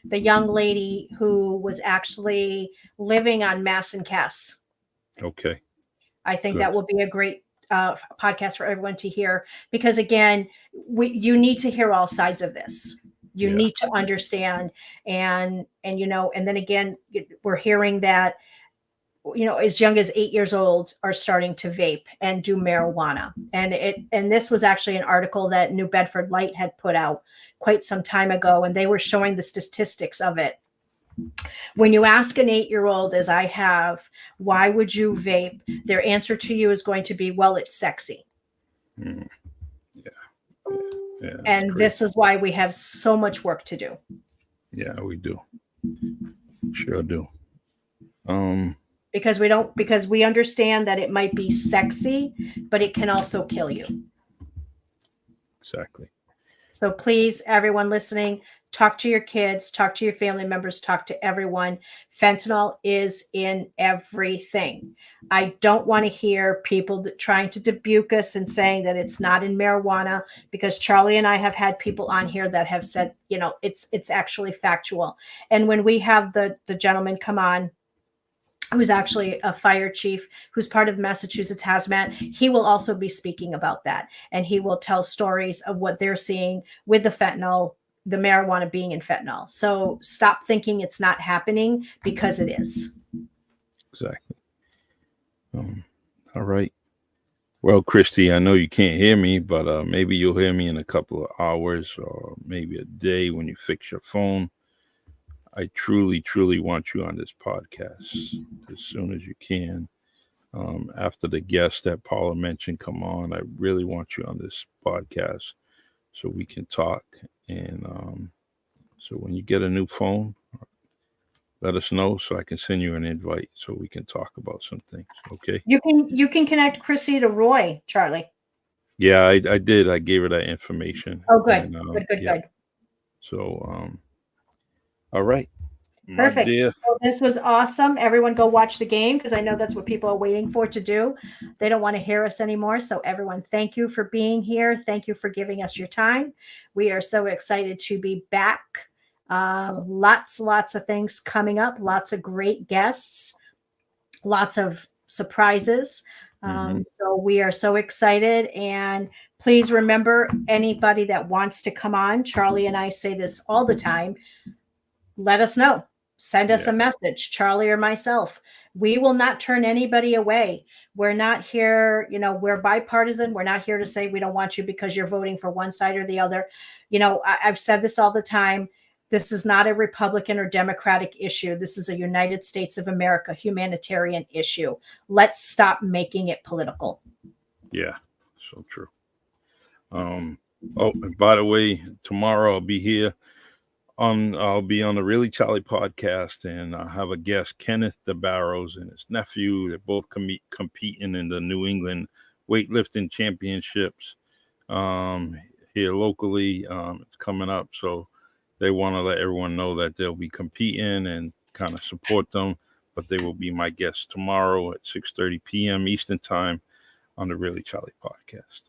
Speaker 2: the young lady who was actually living on Mass and Cass.
Speaker 1: Okay.
Speaker 2: I think
Speaker 1: Good.
Speaker 2: that will be a great podcast for everyone to hear because, again, you need to hear all sides of this. You
Speaker 1: Yeah.
Speaker 2: need to understand, and and then again, we're hearing that as young as 8 years old are starting to vape and do marijuana. And this was actually an article that New Bedford Light had put out quite some time ago, and they were showing the statistics of it. When you ask an 8-year-old, as I have, why would you vape? Their answer to you is going to be, well, it's sexy.
Speaker 1: Mm. Yeah.
Speaker 2: And this is why we have so much work to do.
Speaker 1: Yeah, we do. Sure do.
Speaker 2: Because we understand that it might be sexy, but it can also kill you.
Speaker 1: Exactly.
Speaker 2: So please, everyone listening, talk to your kids, talk to your family members, talk to everyone. Fentanyl is in everything. I don't want to hear people trying to debuke us and saying that it's not in marijuana, because Charlie and I have had people on here that have said, it's actually factual. And when we have the gentleman come on, who's actually a fire chief, who's part of Massachusetts Hazmat, he will also be speaking about that. And he will tell stories of what they're seeing with the fentanyl, the marijuana being in fentanyl. So stop thinking it's not happening, because it is.
Speaker 1: Exactly. All right. Well, Christy, I know you can't hear me, but maybe you'll hear me in a couple of hours or maybe a day when you fix your phone. I truly, truly want you on this podcast as soon as you can. After the guests that Paula mentioned come on, I really want you on this podcast so we can talk. And so when you get a new phone, let us know so I can send you an invite so we can talk about some things. Okay.
Speaker 2: You can connect Christy to Roy, Charlie.
Speaker 1: Yeah, I did. I gave her that information.
Speaker 2: Oh, good.
Speaker 1: And,
Speaker 2: Good.
Speaker 1: So, all right. My
Speaker 2: Perfect.
Speaker 1: dear.
Speaker 2: Well, this was awesome. Everyone go watch the game, because I know that's what people are waiting for to do. They don't want to hear us anymore. So everyone, thank you for being here. Thank you for giving us your time. We are so excited to be back. Lots of things coming up. Lots of great guests. Lots of surprises. So we are so excited. And please remember, anybody that wants to come on, Charlie and I say this all the time, let us know. Send us a message, Charlie or myself. We will not turn anybody away. We're not here, we're bipartisan. We're not here to say we don't want you because you're voting for one side or the other. I've said this all the time. This is not a Republican or Democratic issue. This is a United States of America humanitarian issue. Let's stop making it political.
Speaker 1: Yeah, so true. And by the way, tomorrow I'll be here. I'll be on the Really Charlie podcast, and I have a guest, Kenneth DeBarrows, and his nephew. They're both competing in the New England weightlifting championships here locally. It's coming up, so they want to let everyone know that they'll be competing and kind of support them. But they will be my guests tomorrow at 6:30 p.m. Eastern Time on the Really Charlie podcast.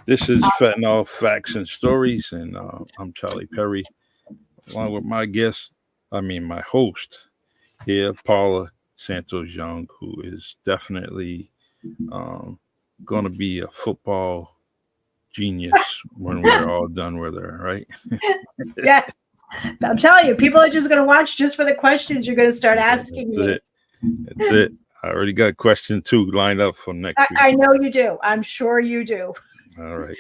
Speaker 1: This is Fentanyl Facts and Stories, and I'm Charlie Perry, along with my host here, Paula Santos Young, who is definitely going to be a football genius when we're all done with her, right?
Speaker 2: Yes. I'm telling you, people are just going to watch just for the questions you're going to start asking me.
Speaker 1: That's it. I already got question 2 lined up for next week.
Speaker 2: I know you do. I'm sure you do.
Speaker 1: All right.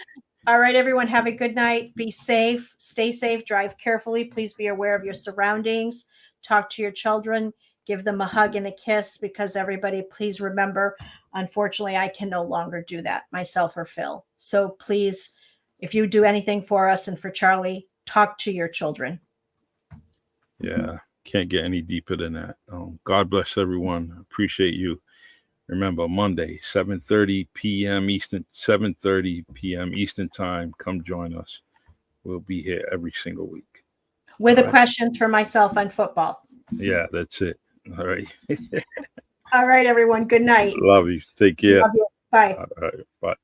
Speaker 2: All right, everyone. Have a good night. Be safe. Stay safe. Drive carefully. Please be aware of your surroundings. talk to your children, give them a hug and a kiss, because everybody, please remember, unfortunately, I can no longer do that, myself or Phil. So please, if you do anything for us and for Charlie, talk to your children.
Speaker 1: Yeah, can't get any deeper than that. God bless everyone. Appreciate you. Remember, Monday, 7:30 p.m. Eastern, 7:30 p.m. Eastern time. Come join us. We'll be here every single week.
Speaker 2: With
Speaker 1: All
Speaker 2: the
Speaker 1: right.
Speaker 2: questions for myself on football.
Speaker 1: Yeah, that's it. All right.
Speaker 2: All right, everyone. Good night.
Speaker 1: Love you. Take care.
Speaker 2: Love you. Bye.
Speaker 1: All right. Bye.